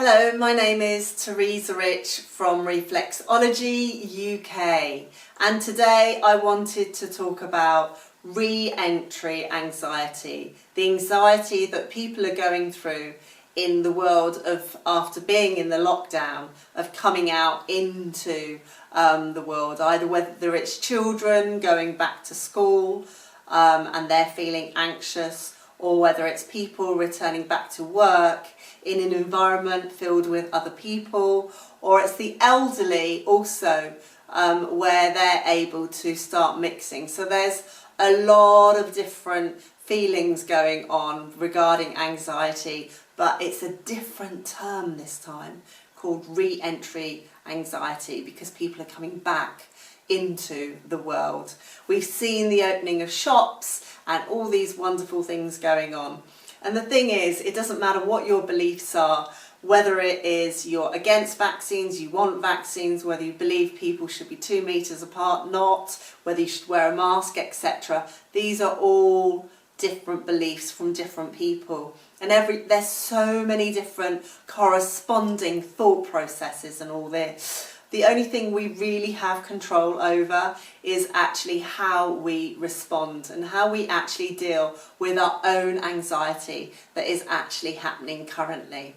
Hello, my name is Teresa Rich from Reflexology UK, and today I wanted to talk about re-entry anxiety, the anxiety that people are going through in the world of, after being in the lockdown, of coming out into the world, either whether it's children going back to school and they're feeling anxious, or whether it's people returning back to work in an environment filled with other people, or it's the elderly also where they're able to start mixing. So there's a lot of different feelings going on regarding anxiety, but it's a different term this time called re-entry anxiety because people are coming back into the world. We've seen the opening of shops and all these wonderful things going on. And the thing is, it doesn't matter what your beliefs are, whether it is you're against vaccines, you want vaccines, whether you believe people should be 2 meters apart, not, whether you should wear a mask, etc. These are all different beliefs from different people. And there's so many different corresponding thought processes and all this. The only thing we really have control over is actually how we respond and how we actually deal with our own anxiety that is actually happening currently.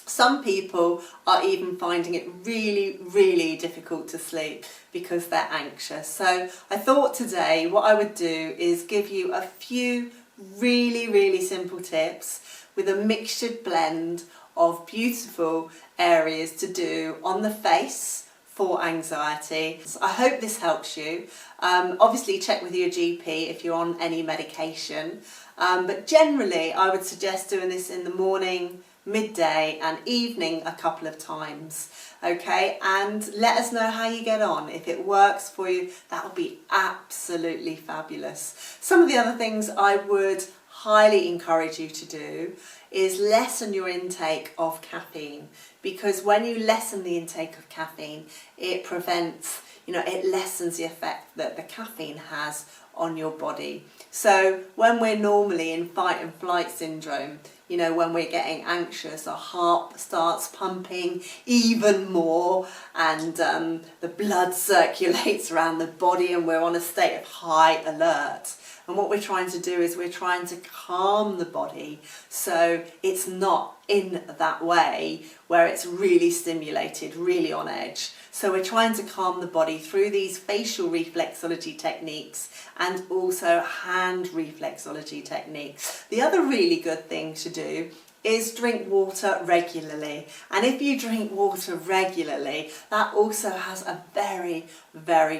Some people are even finding it really difficult to sleep because they're anxious. So I thought today what I would do is give you a few really simple tips with a mixtured blend of beautiful areas to do on the face for anxiety. So I hope this helps you. Obviously check with your GP if you're on any medication, but generally I would suggest doing this in the morning, midday and evening a couple of times. Okay, and let us know how you get on. If it works for you, that would be absolutely fabulous. Some of the other things I would highly encourage you to do is lessen your intake of caffeine, because when you lessen the intake of caffeine, it prevents, it lessens the effect that the caffeine has on your body. So when we're normally in fight and flight syndrome, when we're getting anxious, our heart starts pumping even more and the blood circulates around the body and we're on a state of high alert. And what we're trying to do is we're trying to calm the body so it's not in that way where it's really stimulated, really on edge. So we're trying to calm the body through these facial reflexology techniques and also hand reflexology techniques. The other really good thing to do is drink water regularly, and if you drink water regularly, that also has a very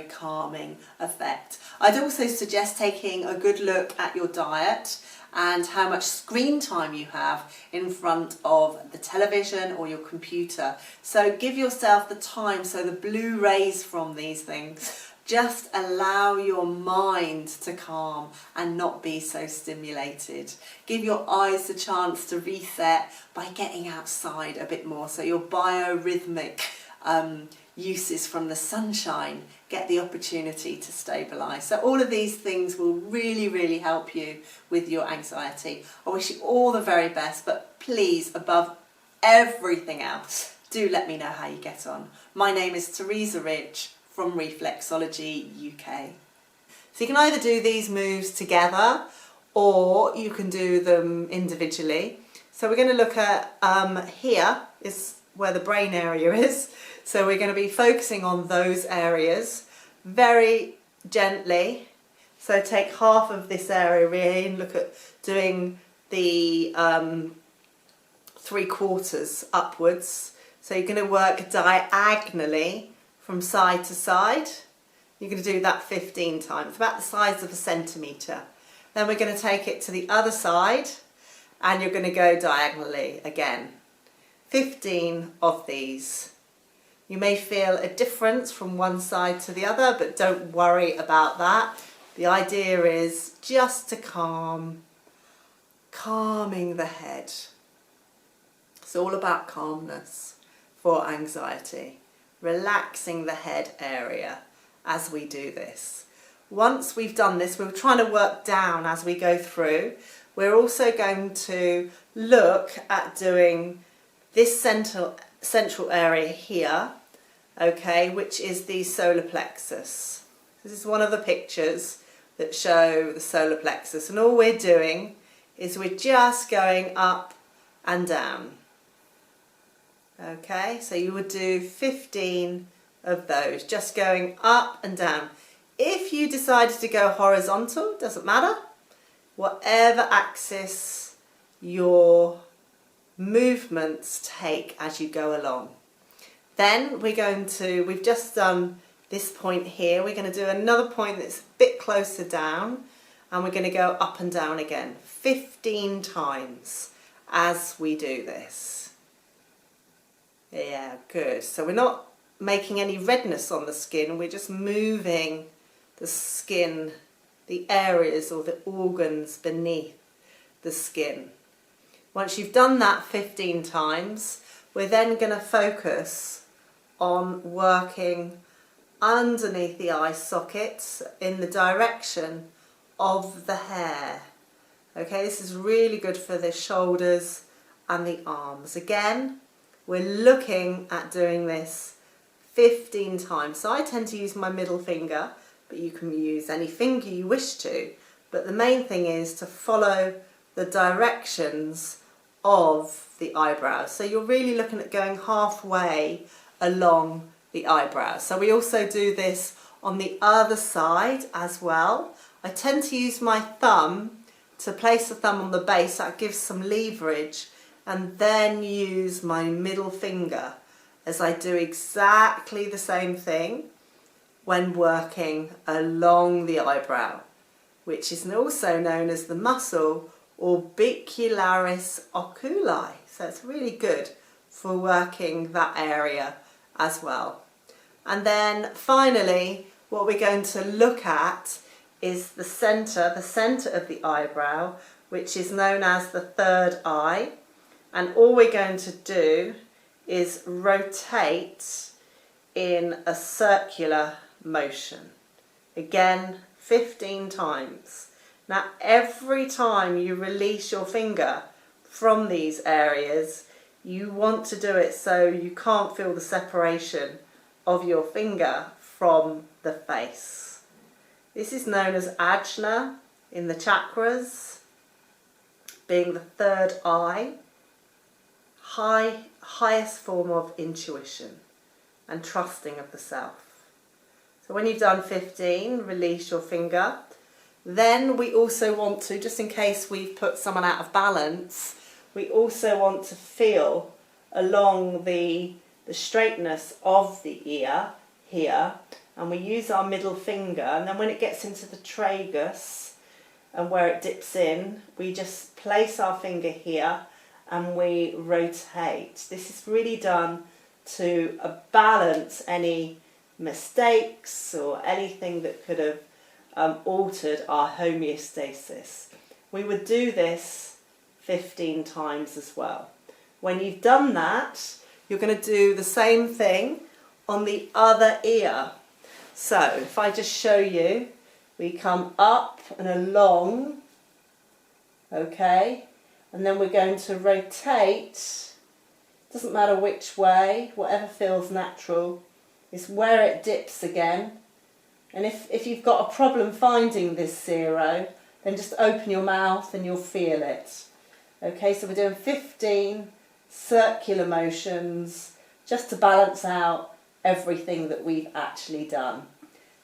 calming effect. I'd also suggest taking a good look at your diet and how much screen time you have in front of the television or your computer. So give yourself the time, so the blue rays from these things just allow your mind to calm and not be so stimulated. Give your eyes the chance to reset by getting outside a bit more, so your biorhythmic uses from the sunshine get the opportunity to stabilise. So all of these things will really help you with your anxiety. I wish you all the very best, but please, above everything else, do let me know how you get on. My name is Teresa Rich from Reflexology UK. So you can either do these moves together or you can do them individually. So we're going to look at here is where the brain area is. So we're going to be focusing on those areas very gently. So take half of this area really and look at doing the 3/4 upwards. So you're going to work diagonally from side to side. You're going to do that 15 times, about the size of a centimetre. Then we're going to take it to the other side and you're going to go diagonally again. 15 of these. You may feel a difference from one side to the other, but don't worry about that. The idea is just to calming the head. It's all about calmness for anxiety. Relaxing the head area as we do this. Once we've done this, we're trying to work down as we go through. We're also going to look at doing this central area here, okay, which is the solar plexus. This is one of the pictures that show the solar plexus, and all we're doing is we're just going up and down. Okay, so you would do 15 of those, just going up and down. If you decided to go horizontal, doesn't matter, whatever axis your movements take as you go along. Then we've just done this point here, we're going to do another point that's a bit closer down, and we're going to go up and down again 15 times as we do this. Yeah, good. So we're not making any redness on the skin, we're just moving the skin, the areas or the organs beneath the skin. Once you've done that 15 times, we're then going to focus on working underneath the eye sockets in the direction of the hair. Okay, this is really good for the shoulders and the arms. Again, we're looking at doing this 15 times. So I tend to use my middle finger, but you can use any finger you wish to. But the main thing is to follow the directions of the eyebrows. So you're really looking at going halfway along the eyebrows. So we also do this on the other side as well. I tend to use my thumb to place the thumb on the base, that gives some leverage, and then use my middle finger as I do exactly the same thing when working along the eyebrow, which is also known as the muscle orbicularis oculi. So it's really good for working that area as well. And then finally, what we're going to look at is the centre of the eyebrow, which is known as the third eye. And all we're going to do is rotate in a circular motion. Again, 15 times. Now, every time you release your finger from these areas, you want to do it so you can't feel the separation of your finger from the face. This is known as ajna in the chakras, being the third eye, highest form of intuition and trusting of the self. So when you've done 15, release your finger. Then we also want to, just in case we've put someone out of balance, we also want to feel along the straightness of the ear here, and we use our middle finger, and then when it gets into the tragus and where it dips in, we just place our finger here and we rotate. This is really done to balance any mistakes or anything that could have altered our homeostasis. We would do this 15 times as well. When you've done that, you're going to do the same thing on the other ear. So if I just show you, we come up and along, okay, and then we're going to rotate, doesn't matter which way, whatever feels natural, is where it dips again. And if you've got a problem finding this zero, then just open your mouth and you'll feel it. Okay, so we're doing 15 circular motions just to balance out everything that we've actually done.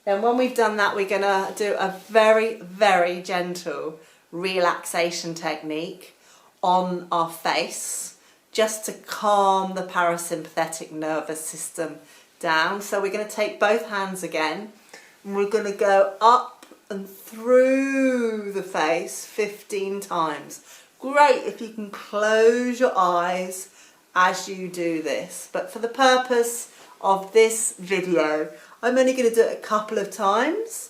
Then when we've done that, we're going to do a very, very gentle relaxation technique on our face just to calm the parasympathetic nervous system down. So we're going to take both hands again and we're going to go up and through the face 15 times. Great if you can close your eyes as you do this, but for the purpose of this video I'm only going to do it a couple of times